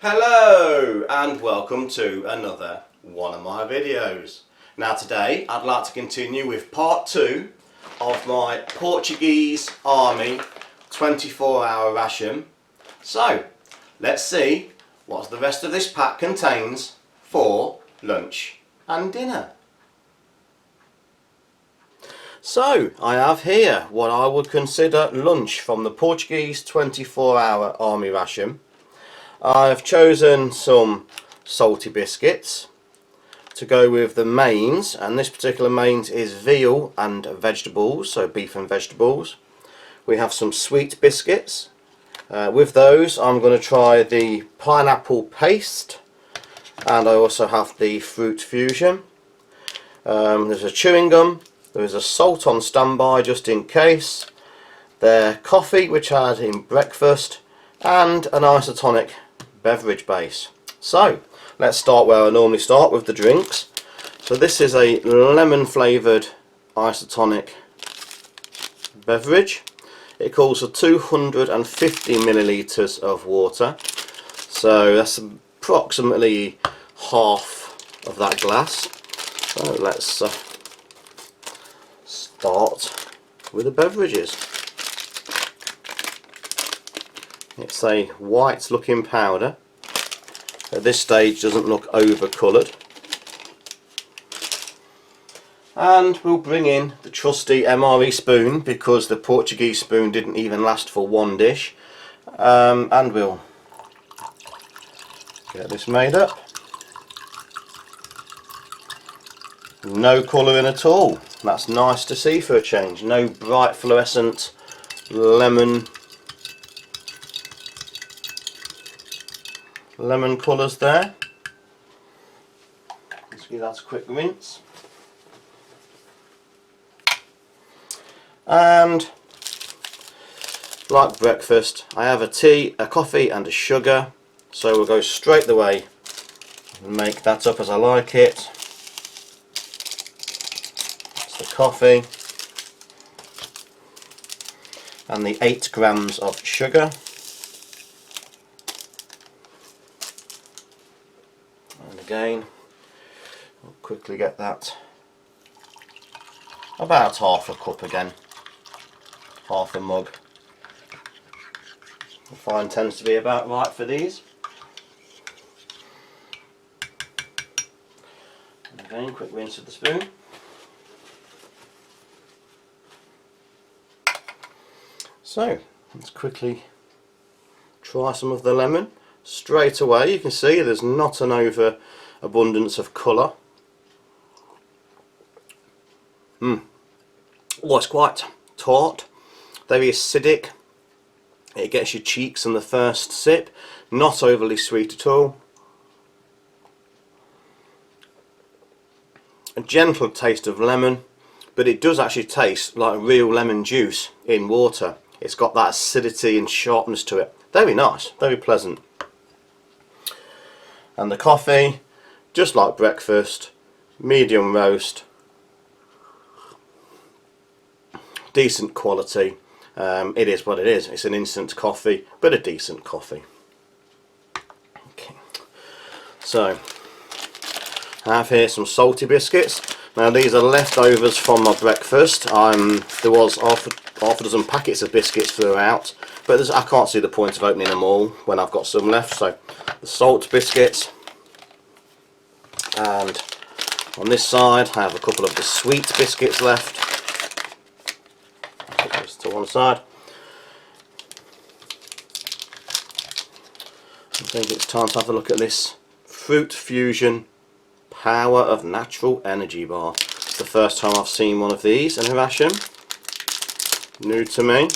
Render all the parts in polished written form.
Hello and welcome to another one of my videos. Now today I'd like to continue with part 2 of my Portuguese Army 24-hour ration. So let's see what the rest of this pack contains for lunch and dinner. So I have here what I would consider lunch from the Portuguese 24-hour army ration. I've chosen some salty biscuits to go with the mains, and this particular mains is veal and vegetables, so beef and vegetables. We have some sweet biscuits. With those I'm going to try the pineapple paste, and I also have the fruit fusion. There's a chewing gum, there is a salt on standby just in case, their coffee which I had in breakfast, and an isotonic beverage base. So let's start where I normally start, with the drinks. So this is a lemon flavoured isotonic beverage. It calls for 250 millilitres of water, so that's approximately half of that glass. So let's start with the beverages. It's a white looking powder. At this stage doesn't look over coloured. And we'll bring in the trusty MRE spoon, because the Portuguese spoon didn't even last for one dish. And we'll get this made up. No colouring at all. That's nice to see for a change. No bright fluorescent lemon colours there. Let's give that a quick rinse. And like breakfast, I have a tea, a coffee and a sugar, so we'll go straight away and make that up as I like it. It's the coffee and the 8 grams of sugar. Again, I'll quickly get that about half a cup again, half a mug. I find tends to be about right for these. And again, quick rinse with the spoon. So let's quickly try some of the lemon. Straight away you can see there's not an overabundance of colour. Oh, it's quite tart, very acidic. It gets your cheeks on the first sip, not overly sweet at all. A gentle taste of lemon, but it does actually taste like real lemon juice in water. It's got that acidity and sharpness to it. Very nice, very pleasant. And the coffee, just like breakfast, medium roast, decent quality. It is what it is. It's an instant coffee, but a decent coffee. Okay. So I have here some salty biscuits. Now these are leftovers from my breakfast. There was half a dozen packets of biscuits throughout, but I can't see the point of opening them all when I've got some left. So the salt biscuits, and on this side I have a couple of the sweet biscuits left. Put this to one side. I think it's time to have a look at this Fruit Fusion Power of Natural Energy bar. It's the first time I've seen one of these in a ration. New to me.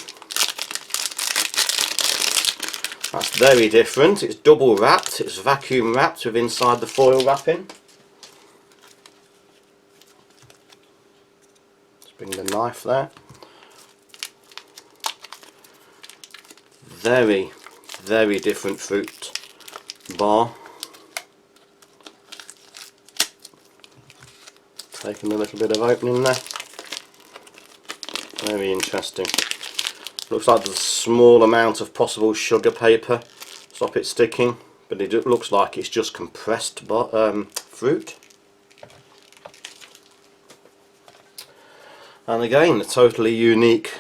That's very different. It's double wrapped, it's vacuum wrapped with inside the foil wrapping. Let's bring the knife there. Very, very different fruit bar. Taking a little bit of opening there. Very interesting. Looks like there's a small amount of possible sugar paper. Stop it sticking. but it looks like it's just compressed fruit. And again, a totally unique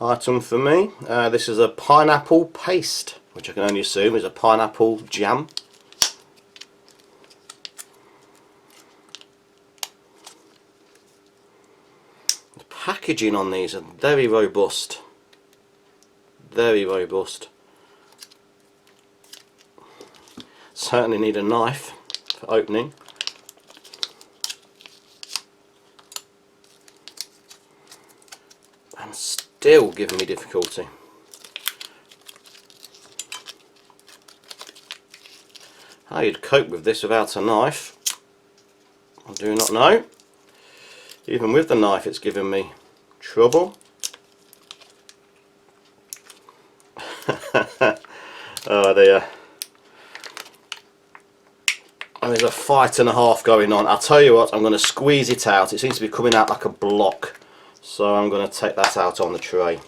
item for me. This is a pineapple paste, which I can only assume is a pineapple jam. The packaging on these are very robust. Very robust. Certainly need a knife for opening. And still giving me difficulty. How you'd cope with this without a knife, I do not know. Even with the knife it's giving me trouble. Oh dear. There's a fight and a half going on. I'll tell you what, I'm going to squeeze it out. It seems to be coming out like a block. So I'm going to take that out on the tray.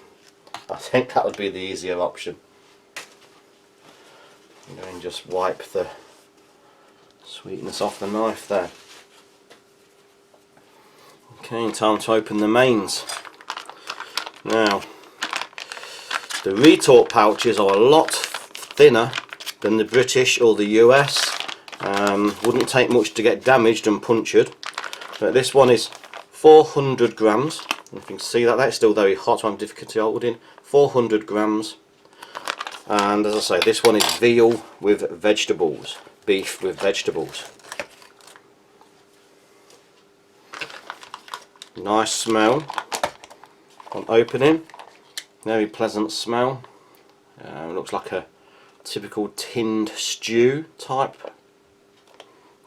I think that would be the easier option. I'm going to just wipe the sweetness off the knife there. Okay, time to open the mains. Now, the retort pouches are a lot thinner than the British or the US. Wouldn't take much to get damaged and punctured. But this one is 400 grams. You can see that that's still very hot. I'm difficulty holding. 400 grams. And as I say, this one is veal with vegetables. Beef with vegetables. Nice smell on opening. Very pleasant smell. Looks like a typical tinned stew type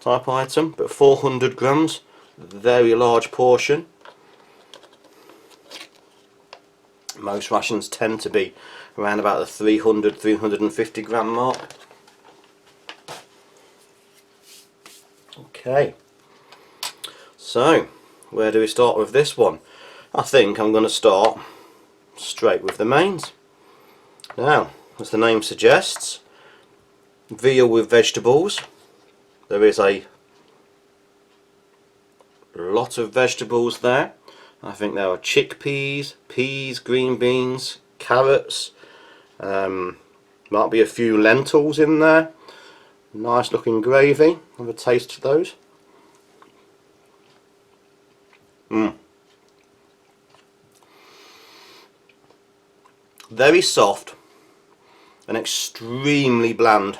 item, but 400 grams, very large portion. Most rations tend to be around about the 350 gram mark. Okay, so where do we start with this one? I think I'm going to start straight with the mains. Now, as the name suggests, veal with vegetables. There is a lot of vegetables there. I think there are chickpeas, peas, green beans, carrots, might be a few lentils in there. Nice looking gravy. Have a taste of those. Very soft and extremely bland.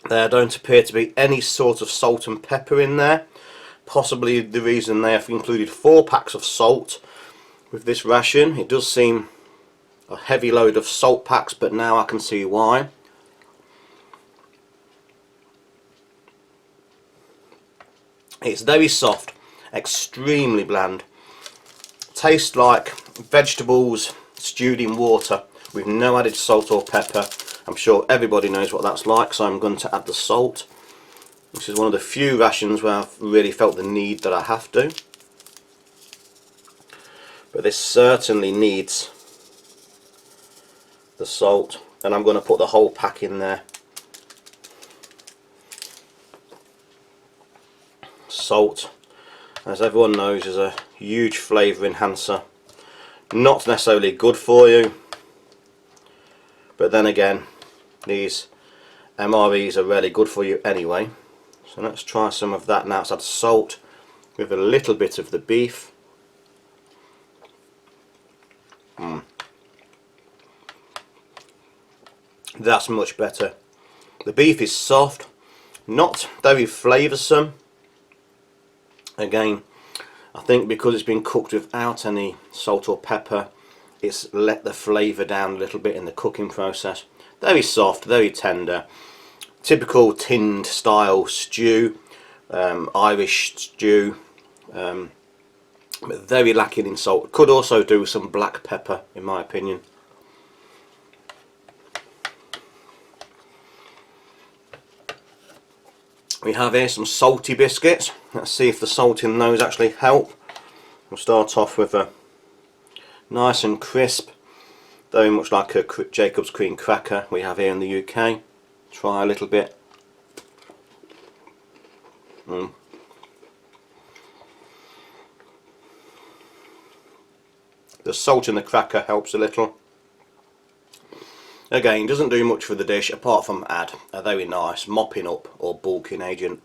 There don't appear to be any sort of salt and pepper in there. Possibly the reason they have included 4 packs of salt with this ration. It does seem a heavy load of salt packs, but now I can see why. It's very soft, extremely bland. Tastes like vegetables stewed in water with no added salt or pepper. I'm sure everybody knows what that's like, so I'm going to add the salt. This is one of the few rations where I've really felt the need that I have to. But this certainly needs the salt, and I'm going to put the whole pack in there. Salt, as everyone knows, is a huge flavour enhancer. Not necessarily good for you, but then again, these MREs are really good for you anyway. So let's try some of that now. Let's add salt with a little bit of the beef. That's much better. The beef is soft, not very flavoursome. Again, I think because it's been cooked without any salt or pepper, it's let the flavour down a little bit in the cooking process. Very soft, very tender. Typical tinned style stew, Irish stew, but very lacking in salt. Could also do with some black pepper in my opinion. We have here some salty biscuits. Let's see if the salt in those actually help. We'll start off with a nice and crisp, very much like a Jacob's cream cracker we have here in the UK. Try a little bit. The salt in the cracker helps a little. Again, doesn't do much for the dish apart from add a very nice mopping up or bulking agent.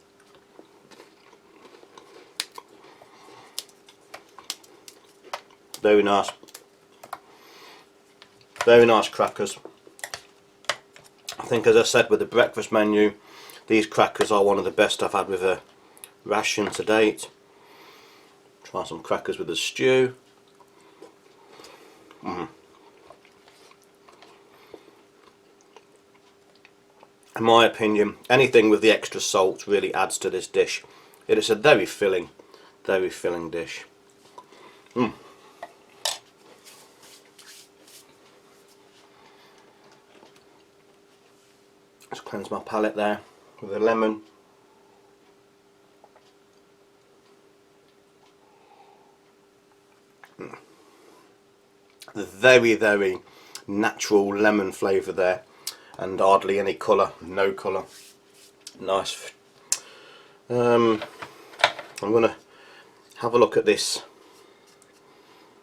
Very nice. Very nice crackers. I think, as I said, with the breakfast menu, these crackers are one of the best I've had with a ration to date. Try some crackers with the stew. In my opinion, anything with the extra salt really adds to this dish. It is a very filling dish. Just cleanse my palate there with a lemon. The very natural lemon flavour there, and hardly any colour, no colour. Nice. I'm going to have a look at this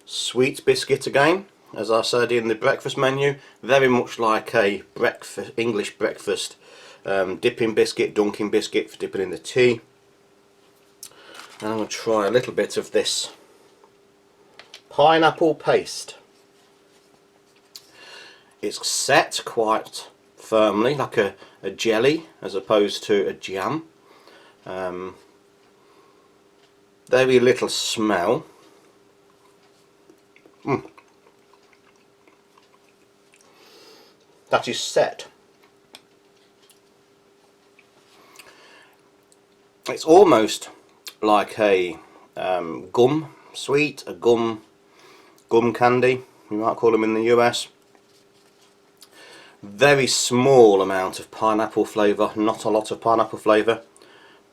sweet biscuit again. As I said in the breakfast menu, very much like a breakfast, English breakfast dipping biscuit, dunking biscuit for dipping in the tea. And I'm going to try a little bit of this pineapple paste. It's set quite firmly, like a jelly as opposed to a jam. Very little smell. That is set. It's almost like a gum sweet, a gum candy, you might call them in the US. Very small amount of pineapple flavour, not a lot of pineapple flavour.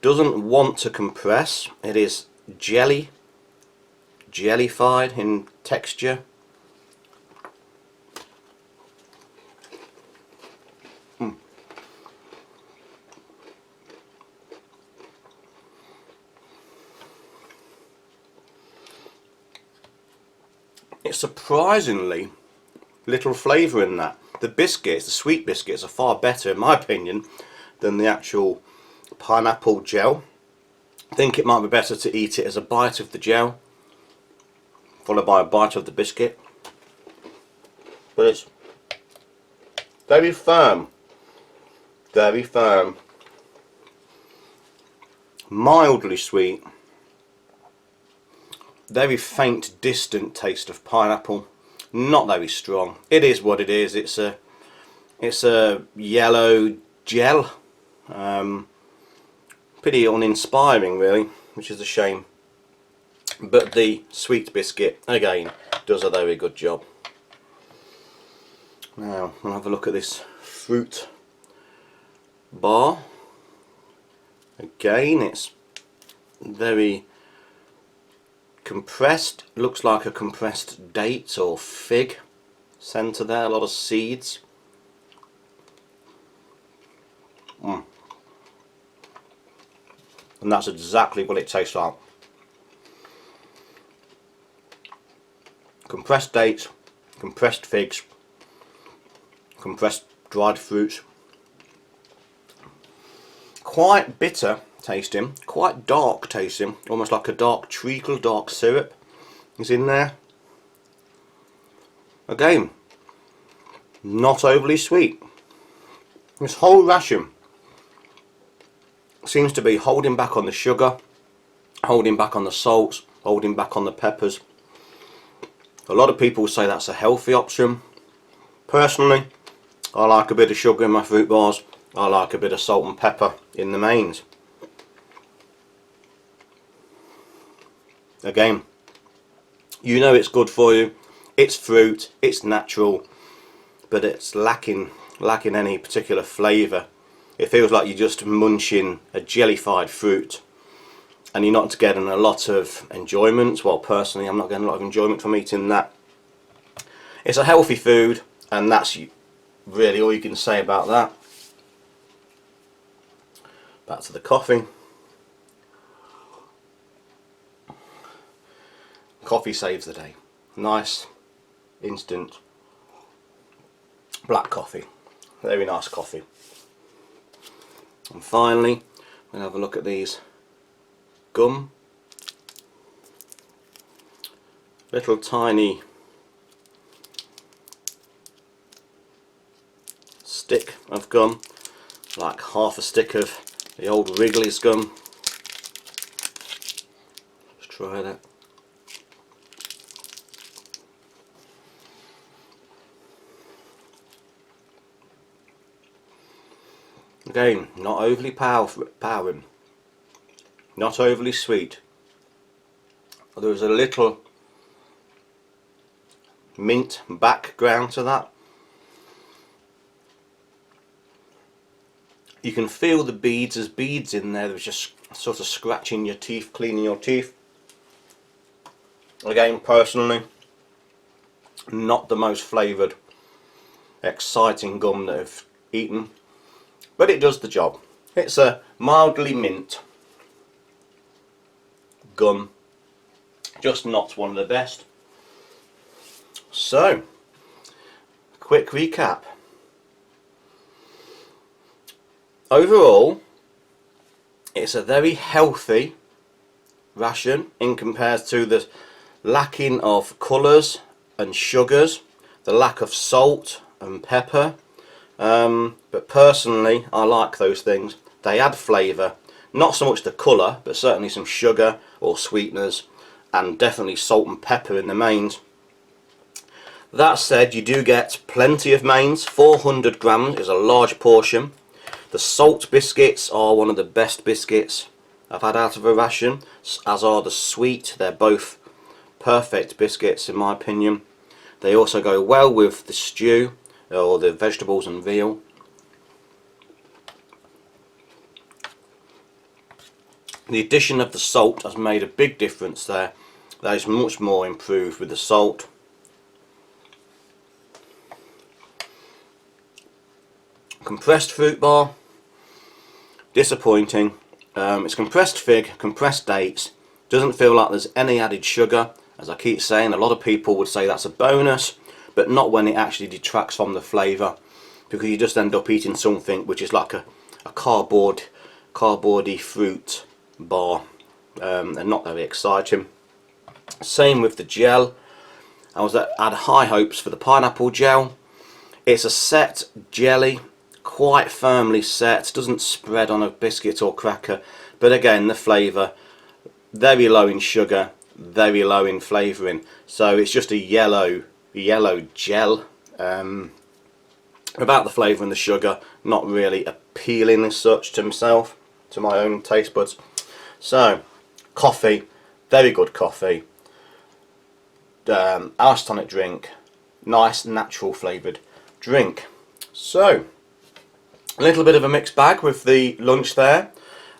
Doesn't want to compress. It is jellified in texture. It's surprisingly little flavour in that. The biscuits, the sweet biscuits, are far better in my opinion than the actual pineapple gel. I think it might be better to eat it as a bite of the gel followed by a bite of the biscuit. But it's very firm, mildly sweet, very faint distant taste of pineapple, not very strong. It is what it is. It's a yellow gel, pretty uninspiring really, which is a shame. But the sweet biscuit again does a very good job. Now we'll have a look at this fruit bar. Again, it's very compressed, looks like a compressed date or fig centre there, a lot of seeds. And that's exactly what it tastes like. Compressed dates, compressed figs, compressed dried fruits. Quite bitter tasting, quite dark tasting, almost like a dark treacle, dark syrup is in there. Again, not overly sweet. This whole ration seems to be holding back on the sugar, holding back on the salts, holding back on the peppers. A lot of people say that's a healthy option. Personally, I like a bit of sugar in my fruit bars. I like a bit of salt and pepper in the mains. Again, you know it's good for you, it's fruit, it's natural, but it's lacking any particular flavour. It feels like you're just munching a jellified fruit and you're not getting a lot of enjoyment. Well, personally, I'm not getting a lot of enjoyment from eating that. It's a healthy food, and that's really all you can say about that. Back to the coffee. Coffee saves the day. Nice, instant black coffee. Very nice coffee. And finally, we'll have a look at these gum. Little tiny stick of gum, like half a stick of the old Wrigley's gum. Let's try that. Again, not overly powering, not overly sweet. There's a little mint background to that. You can feel the beads, there's beads in there, there's just sort of scratching your teeth, cleaning your teeth. Again, personally, not the most flavoured, exciting gum that I've eaten, but it does the job. It's a mildly mint gum, just not one of the best. So, quick recap. Overall, it's a very healthy ration in comparison to the lacking of colours and sugars, the lack of salt and pepper. But personally, I like those things. They add flavour, not so much the colour, but certainly some sugar or sweeteners, and definitely salt and pepper in the mains. That said, you do get plenty of mains. 400 grams is a large portion. The salt biscuits are one of the best biscuits I've had out of a ration, as are the sweet. They're both perfect biscuits in my opinion. They also go well with the stew or the vegetables and veal. The addition of the salt has made a big difference there. That is much more improved with the salt. Compressed fruit bar, disappointing. It's compressed fig, compressed dates, doesn't feel like there's any added sugar. As I keep saying, a lot of people would say that's a bonus, but not when it actually detracts from the flavour, because you just end up eating something which is like a cardboardy fruit bar, and not very exciting. Same with the gel. I had high hopes for the pineapple gel. It's a set jelly, quite firmly set, doesn't spread on a biscuit or cracker, but again the flavour very low in sugar, very low in flavouring, so it's just a yellow gel. About the flavour and the sugar, not really appealing as such to myself, to my own taste buds. So coffee, very good coffee. Isotonic drink, nice natural flavoured drink. So a little bit of a mixed bag with the lunch there.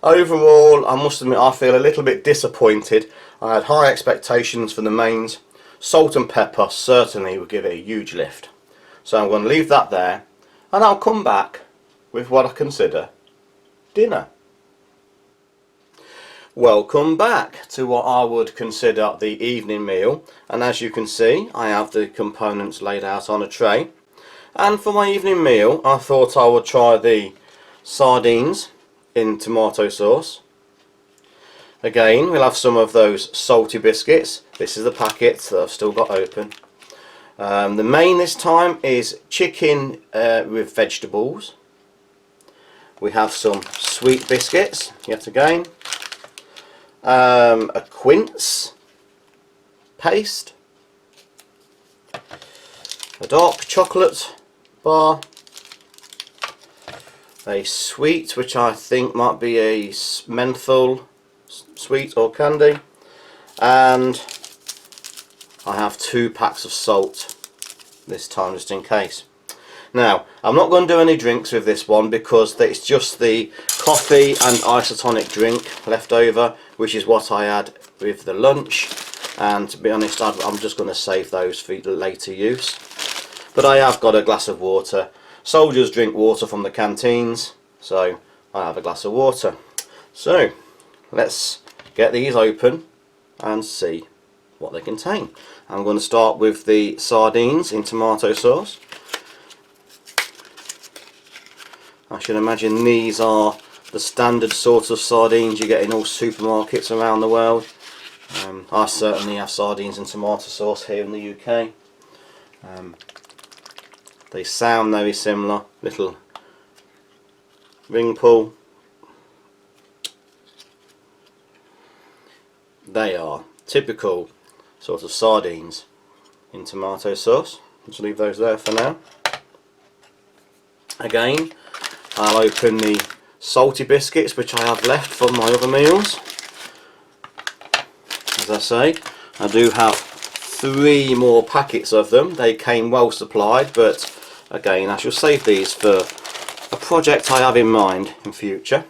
Overall, I must admit I feel a little bit disappointed. I had high expectations for the mains. Salt and pepper certainly would give it a huge lift. So I'm going to leave that there, and I'll come back with what I consider dinner. Welcome back to what I would consider the evening meal, and as you can see I have the components laid out on a tray. And for my evening meal I thought I would try the sardines in tomato sauce. Again, we'll have some of those salty biscuits. This is the packet that I've still got open. The main this time is chicken with vegetables. We have some sweet biscuits yet again. A Quince Paste, a dark chocolate bar, a sweet which I think might be a menthol sweet or candy, and I have 2 packs of salt this time just in case. Now I'm not going to do any drinks with this one because it's just the coffee and isotonic drink left over, which is what I had with the lunch, and to be honest I'm just going to save those for later use. But I have got a glass of water. Soldiers drink water from the canteens, so I have a glass of water. So let's get these open and see what they contain. I'm going to start with the sardines in tomato sauce. I should imagine these are the standard sort of sardines you get in all supermarkets around the world. I certainly have sardines and tomato sauce here in the UK. They sound very similar, little ring pull. They are typical sort of sardines in tomato sauce. Let's leave those there for now. Again, I'll open the salty biscuits which I have left from my other meals. As I say, I do have 3 more packets of them. They came well supplied, but again I shall save these for a project I have in mind in future.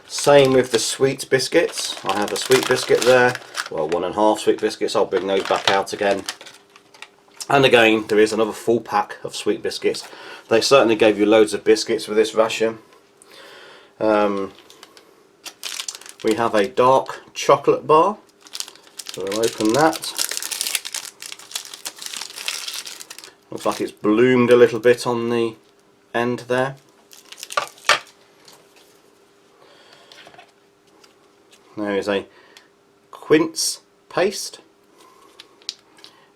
Same with the sweet biscuits. I have a sweet biscuit there, well 1.5 sweet biscuits. I'll bring those back out again. And again, there is another full pack of sweet biscuits. They certainly gave you loads of biscuits with this ration. We have a dark chocolate bar, so we'll open that. Looks like it's bloomed a little bit on the end there. There is a Quince Paste.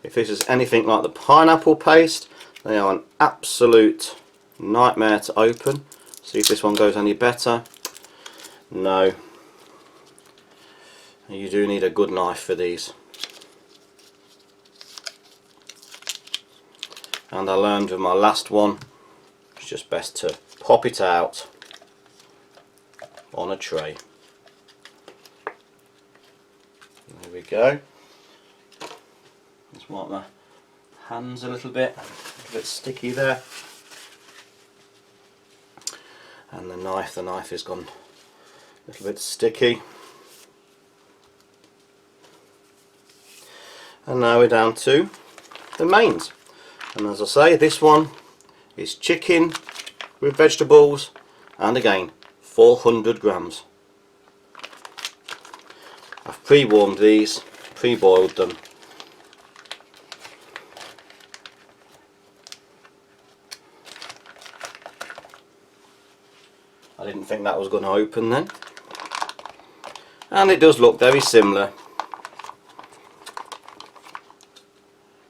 If this is anything like the pineapple paste, they are an absolute nightmare to open. See if this one goes any better. No. You do need a good knife for these. And I learned with my last one, it's just best to pop it out on a tray. There we go. Just wipe my hands a little bit sticky there. And the knife has gone a little bit sticky. And now we're down to the mains. And as I say, this one is chicken with vegetables, and again 400 grams. I've pre-warmed these, pre-boiled them. I didn't think that was going to open then. And it does look very similar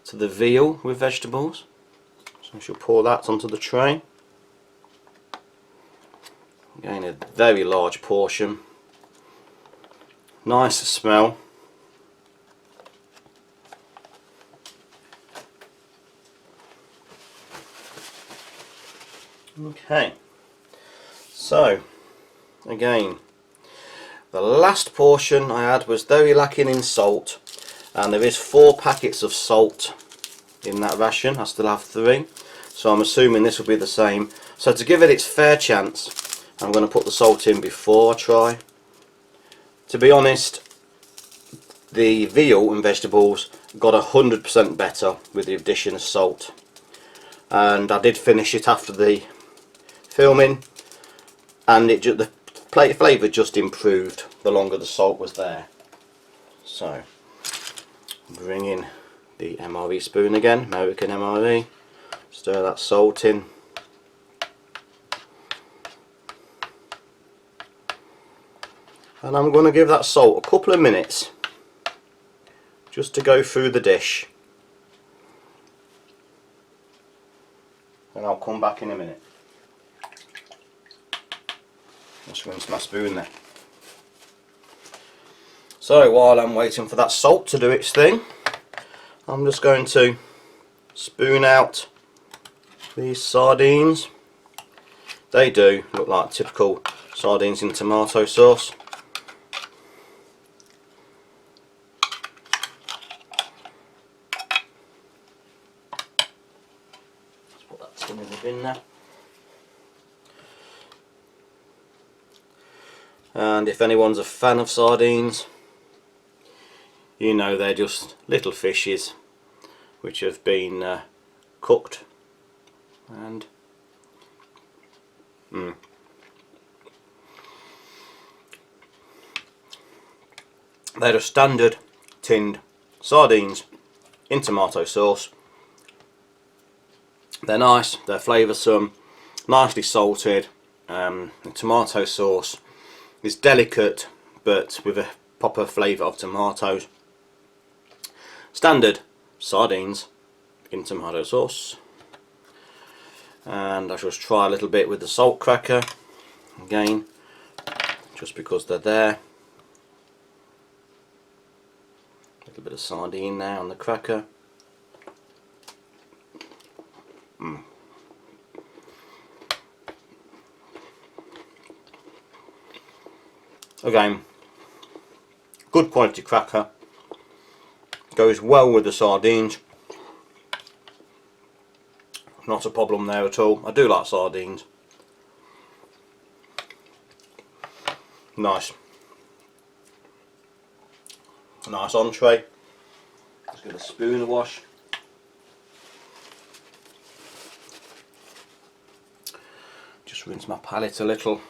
to the veal with vegetables. So I shall pour that onto the tray. Again, a very large portion. Nice smell. Okay. So, again, the last portion I had was very lacking in salt, and there is 4 packets of salt in that ration. I still have 3, so I'm assuming this will be the same. So to give it its fair chance, I'm going to put the salt in before I try. To be honest, the veal and vegetables got 100% better with the addition of salt, and I did finish it after the filming, and the flavour just improved the longer the salt was there. So bring in the MRE spoon again, American MRE, stir that salt in. And I'm going to give that salt a couple of minutes just to go through the dish, and I'll come back in a minute. Just rinse my spoon there. So while I'm waiting for that salt to do its thing, I'm just going to spoon out these sardines. They do look like typical sardines in tomato sauce. Let's put that tin in the bin now. And if anyone's a fan of sardines, you know they're just little fishes which have been cooked, and They're just standard tinned sardines in tomato sauce. They're nice, they're flavoursome, nicely salted. The tomato sauce is delicate but with a proper flavour of tomatoes. Standard sardines in tomato sauce. And I shall just try a little bit with the salt cracker again, just because they're there. A little bit of sardine there on the cracker. Again, good quality cracker, goes well with the sardines, not a problem there at all. I do like sardines. Nice entree. Let's give a spoon a wash. Just rinse my palate a little.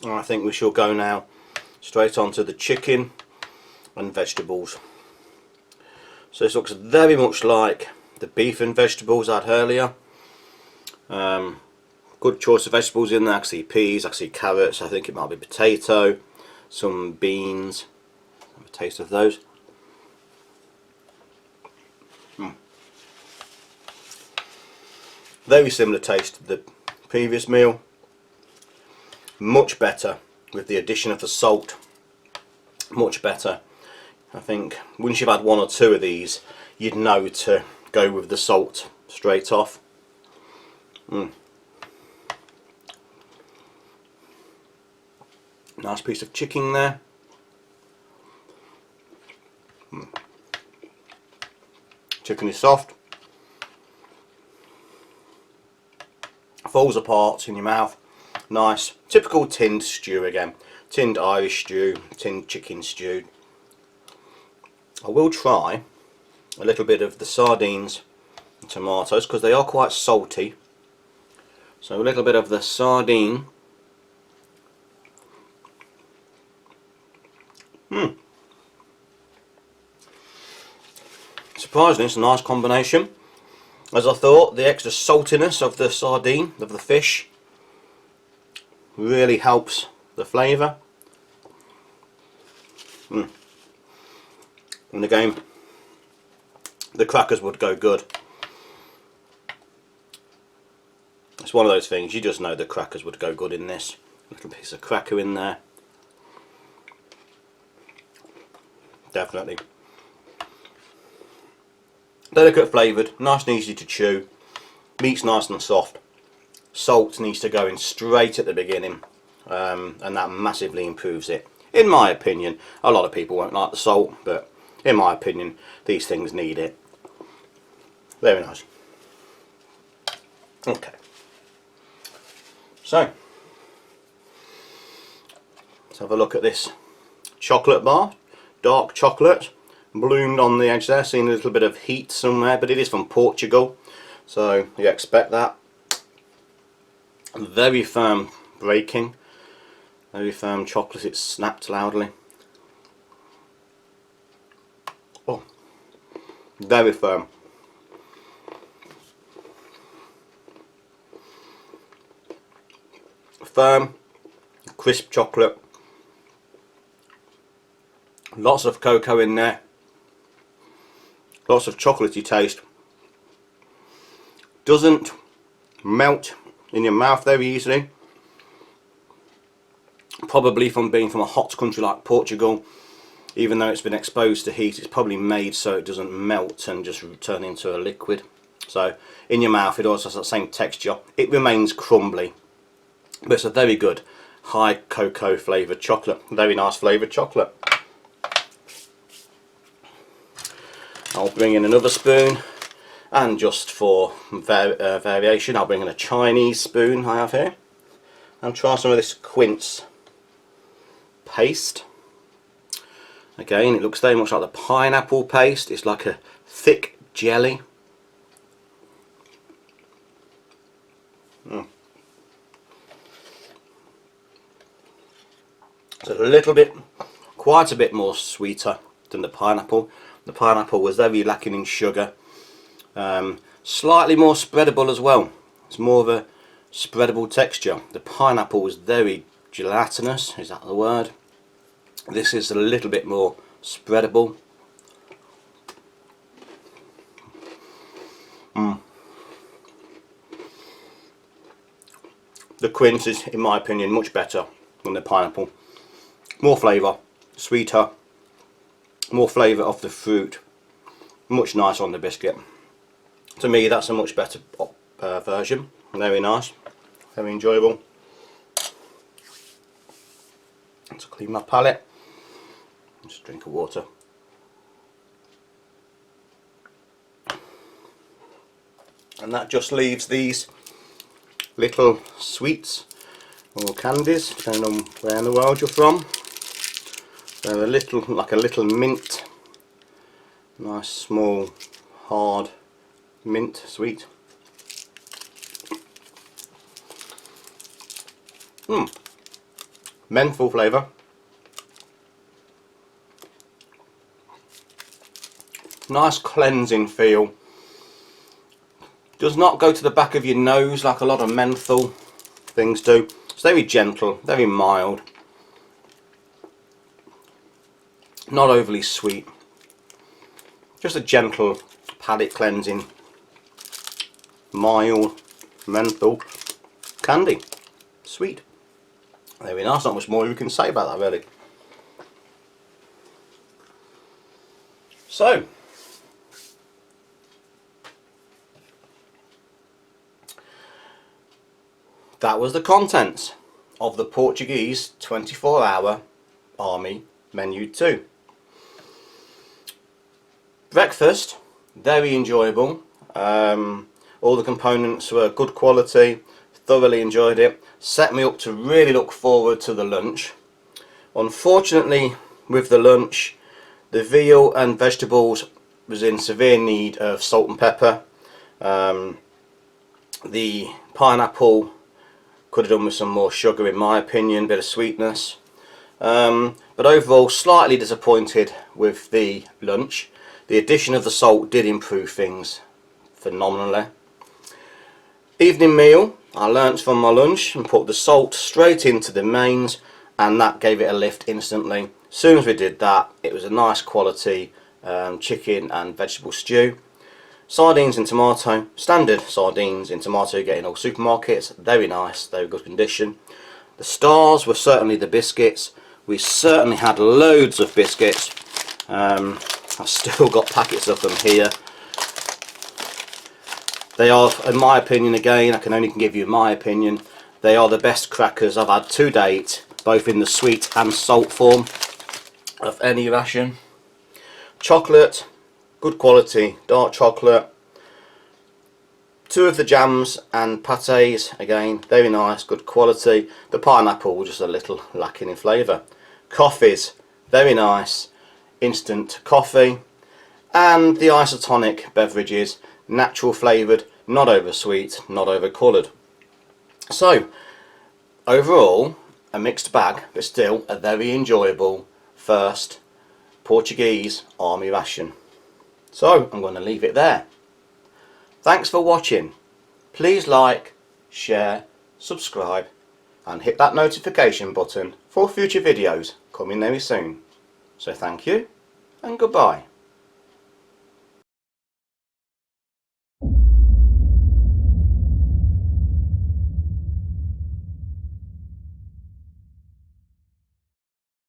And I think we shall go now straight on to the chicken and vegetables. So this looks very much like the beef and vegetables I had earlier. Good choice of vegetables in there. I can see peas, I can see carrots, I think it might be potato, some beans. Have a taste of those. Very similar taste to the previous meal. Much better with the addition of the salt. Much better. I think once you've had one or two of these, you'd know to go with the salt straight off. Nice piece of chicken there. Chicken is soft. Falls apart in your mouth. Nice. Typical tinned stew again. Tinned Irish stew, tinned chicken stew. I will try a little bit of the sardines and tomatoes because they are quite salty. So a little bit of the sardine. Surprisingly, it's a nice combination. As I thought, the extra saltiness of the sardine, of the fish, really helps the flavour. And again, the crackers would go good. It's one of those things, you just know the crackers would go good in this. Little piece of cracker in there. Definitely. Delicate flavoured, nice and easy to chew. Meat's nice and soft. Salt needs to go in straight at the beginning, and that massively improves it. In my opinion, a lot of people won't like the salt, but in my opinion, these things need it. Very nice. Okay. So, let's have a look at this chocolate bar. Dark chocolate, bloomed on the edge there, seeing a little bit of heat somewhere, but it is from Portugal, so you expect that. Very firm breaking, very firm chocolate, it snapped loudly. Oh, very firm. Firm, crisp chocolate. Lots of cocoa in there. Lots of chocolatey taste. Doesn't melt in your mouth very easily. Probably from being from a hot country like Portugal, even though it's been exposed to heat, it's probably made so it doesn't melt and just turn into a liquid. So in your mouth it also has that same texture. It remains crumbly, but it's a very good high cocoa flavoured chocolate. Very nice flavoured chocolate. I'll bring in another spoon, and just for variation I'll bring in a Chinese spoon I have here and try some of this Quince Paste. Again, it looks very much like the pineapple paste. It's like a thick jelly. It's a little bit, quite a bit more sweeter than the pineapple. The pineapple was very lacking in sugar. Slightly more spreadable as well. It's more of a spreadable texture. The pineapple was very gelatinous, is that the word? This is a little bit more spreadable. The quince is, in my opinion, much better than the pineapple. More flavour, sweeter, more flavour of the fruit, much nicer on the biscuit. To me, that's a much better version. Very nice, very enjoyable. Let's clean my palate. Just drink of water. And that just leaves these little sweets or candies, depending on where in the world you're from. They're a little, like a little mint, nice small hard mint sweet. Menthol flavour. Nice cleansing feel. Does not go to the back of your nose like a lot of menthol things do. It's very gentle, very mild. Not overly sweet. Just a gentle palate cleansing, mild menthol candy. Sweet. Very nice, not much more you can say about that really. So, that was the contents of the Portuguese 24-hour Army Menu 2. Breakfast, very enjoyable. All the components were good quality, thoroughly enjoyed it. Set me up to really look forward to the lunch. Unfortunately, with the lunch, the veal and vegetables was in severe need of salt and pepper. The pineapple could have done with some more sugar, in my opinion, a bit of sweetness. But overall, slightly disappointed with the lunch. The addition of the salt did improve things phenomenally. Evening meal, I learnt from my lunch and put the salt straight into the mains, and that gave it a lift instantly. As soon as we did that, it was a nice quality chicken and vegetable stew. Sardines in tomato, standard sardines in tomato, getting all supermarkets, very nice, very good condition. The stars were certainly the biscuits. We certainly had loads of biscuits. I've still got packets of them here. They are, in my opinion, again, I can only give you my opinion, they are the best crackers I've had to date, both in the sweet and salt form of any ration. Chocolate, good quality, dark chocolate. Two of the jams and pâtés, again, very nice, good quality. The pineapple just a little lacking in flavour. Coffees, very nice, instant coffee. And the isotonic beverages, natural flavoured, not over sweet, not over coloured. So, overall, a mixed bag, but still a very enjoyable first Portuguese Army ration. So, I'm going to leave it there. Thanks for watching. Please like, share, subscribe and hit that notification button for future videos coming very soon. So thank you and goodbye.